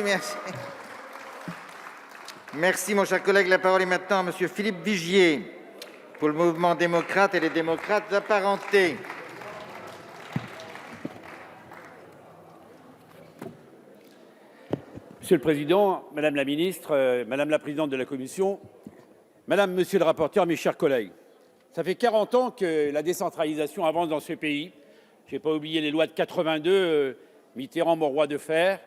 Merci. Merci, mon cher collègue. La parole est maintenant à Monsieur Philippe Vigier, pour le mouvement démocrate et les démocrates apparentés. Monsieur le Président, Madame la Ministre, Madame la Présidente de la Commission, Madame, Monsieur le rapporteur, mes chers collègues, ça fait 40 ans que la décentralisation avance dans ce pays. Je n'ai pas oublié les lois de 82, Mitterrand, mon roi de fer,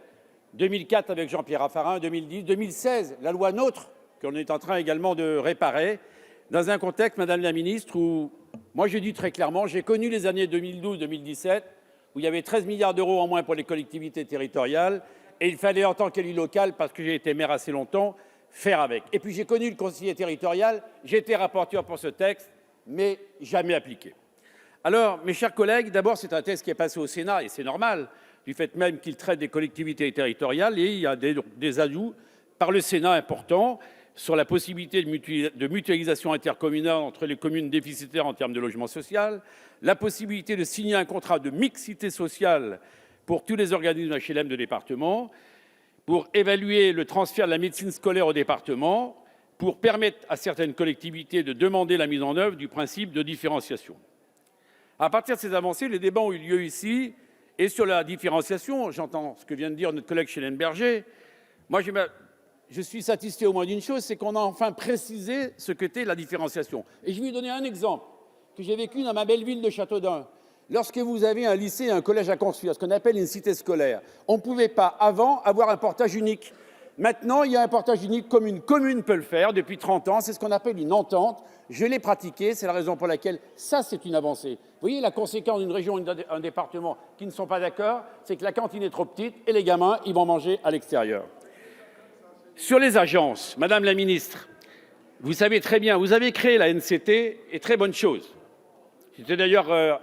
2004 avec Jean-Pierre Raffarin, 2010, 2016, la loi NOTRe, qu'on est en train également de réparer, dans un contexte, Madame la Ministre, où, moi je dis très clairement, j'ai connu les années 2012-2017, où il y avait 13 milliards d'euros en moins pour les collectivités territoriales, et il fallait, en tant qu'élu local, parce que j'ai été maire assez longtemps, faire avec. Et puis j'ai connu le conseiller territorial, j'étais rapporteur pour ce texte, mais jamais appliqué. Alors, mes chers collègues, d'abord, c'est un texte qui est passé au Sénat, et c'est normal, du fait même qu'il traite des collectivités territoriales, et il y a des ajouts par le Sénat importants sur la possibilité de mutualisation intercommunale entre les communes déficitaires en termes de logement social, la possibilité de signer un contrat de mixité sociale pour tous les organismes HLM de département, pour évaluer le transfert de la médecine scolaire au département, pour permettre à certaines collectivités de demander la mise en œuvre du principe de différenciation. À partir de ces avancées, les débats ont eu lieu ici, et sur la différenciation, j'entends ce que vient de dire notre collègue Schellenberger, moi je suis satisfait au moins d'une chose, c'est qu'on a enfin précisé ce qu'était la différenciation. Et je vais vous donner un exemple que j'ai vécu dans ma belle ville de Châteaudun. Lorsque vous avez un lycée et un collège à construire, ce qu'on appelle une cité scolaire, on ne pouvait pas avant avoir un portage unique. Maintenant, il y a un portage unique comme une commune peut le faire depuis 30 ans. C'est ce qu'on appelle une entente. Je l'ai pratiqué, c'est la raison pour laquelle ça, c'est une avancée. Vous voyez, la conséquence d'une région et d'un département qui ne sont pas d'accord, c'est que la cantine est trop petite et les gamins, ils vont manger à l'extérieur. Sur les agences, Madame la Ministre, vous savez très bien, vous avez créé la NCT, et très bonne chose. C'était d'ailleurs,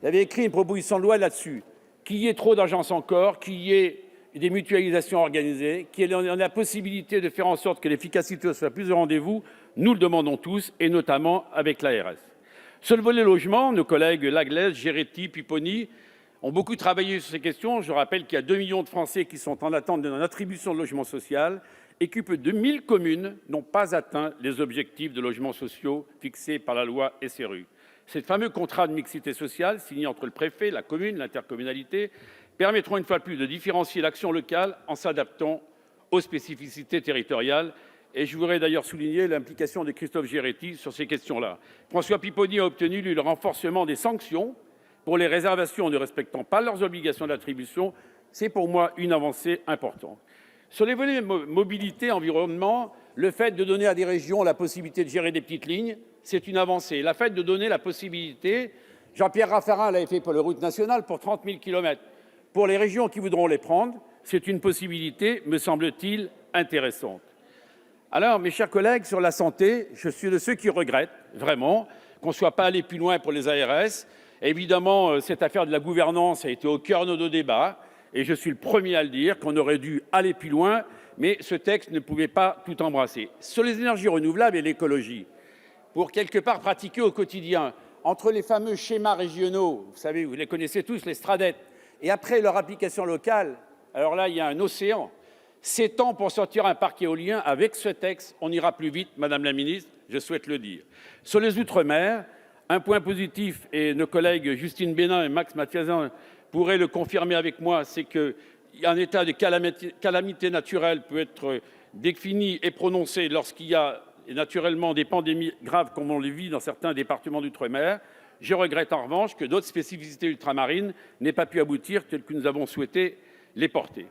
j'avais écrit une proposition de loi là-dessus. Qu'il y ait trop d'agences encore, qu'il y ait des mutualisations organisées, qu'il y ait la possibilité de faire en sorte que l'efficacité soit plus au rendez-vous, nous le demandons tous, et notamment avec l'ARS. Sur le volet logement, nos collègues Laglaise, Géretti, Pipponi ont beaucoup travaillé sur ces questions. Je rappelle qu'il y a 2 millions de Français qui sont en attente d'une attribution de logement social et que plus de 1000 communes n'ont pas atteint les objectifs de logements sociaux fixés par la loi SRU. Ces fameux contrats de mixité sociale signés entre le préfet, la commune, l'intercommunalité permettront une fois de plus de différencier l'action locale en s'adaptant aux spécificités territoriales. Et je voudrais d'ailleurs souligner l'implication de Christophe Géretti sur ces questions-là. François Pipponi a obtenu, lui, le renforcement des sanctions pour les réservations ne respectant pas leurs obligations d'attribution. C'est pour moi une avancée importante. Sur les volets mobilité, environnement, le fait de donner à des régions la possibilité de gérer des petites lignes, c'est une avancée. Le fait de donner la possibilité, Jean-Pierre Raffarin l'avait fait pour les routes nationales, pour 30 000 km. Pour les régions qui voudront les prendre, c'est une possibilité, me semble-t-il, intéressante. Alors, mes chers collègues, sur la santé, je suis de ceux qui regrettent vraiment qu'on ne soit pas allé plus loin pour les ARS. Évidemment, cette affaire de la gouvernance a été au cœur de nos débats. Et je suis le premier à le dire, qu'on aurait dû aller plus loin, mais ce texte ne pouvait pas tout embrasser. Sur les énergies renouvelables et l'écologie, pour quelque part pratiquer au quotidien, entre les fameux schémas régionaux, vous savez, vous les connaissez tous, les STRADET, et après leur application locale, alors là, il y a un océan. 7 ans pour sortir un parc éolien, avec ce texte, on ira plus vite, Madame la Ministre, je souhaite le dire. Sur les Outre-mer, un point positif, et nos collègues Justine Bénin et Max Mathiasin pourraient le confirmer avec moi, c'est qu'un état de calamité naturelle peut être défini et prononcé lorsqu'il y a naturellement des pandémies graves comme on les vit dans certains départements d'outre-mer. Je regrette en revanche que d'autres spécificités ultramarines n'aient pas pu aboutir telles que nous avons souhaité les porter.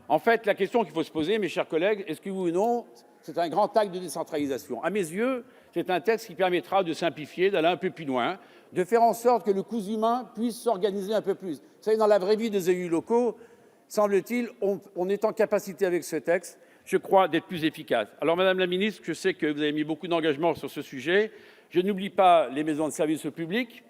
En fait, la question qu'il faut se poser, mes chers collègues, est-ce que oui ou non, c'est un grand acte de décentralisation? À mes yeux, c'est un texte qui permettra de simplifier, d'aller un peu plus loin, de faire en sorte que le coût humain puisse s'organiser un peu plus. Vous savez, dans la vraie vie des élus locaux, semble-t-il, on est en capacité avec ce texte, je crois, d'être plus efficace. Alors, Madame la Ministre, je sais que vous avez mis beaucoup d'engagement sur ce sujet. Je n'oublie pas les maisons de services au public.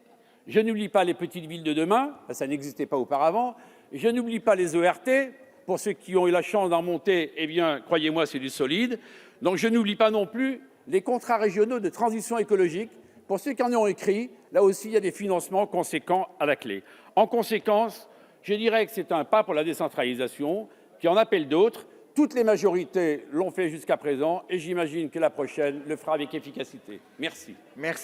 Je n'oublie pas les petites villes de demain. Ça n'existait pas auparavant. Je n'oublie pas les ERT. Pour ceux qui ont eu la chance d'en monter, eh bien, croyez-moi, c'est du solide. Donc, je n'oublie pas non plus les contrats régionaux de transition écologique. Pour ceux qui en ont écrit, là aussi, il y a des financements conséquents à la clé. En conséquence, je dirais que c'est un pas pour la décentralisation qui en appelle d'autres. Toutes les majorités l'ont fait jusqu'à présent et j'imagine que la prochaine le fera avec efficacité. Merci. Merci.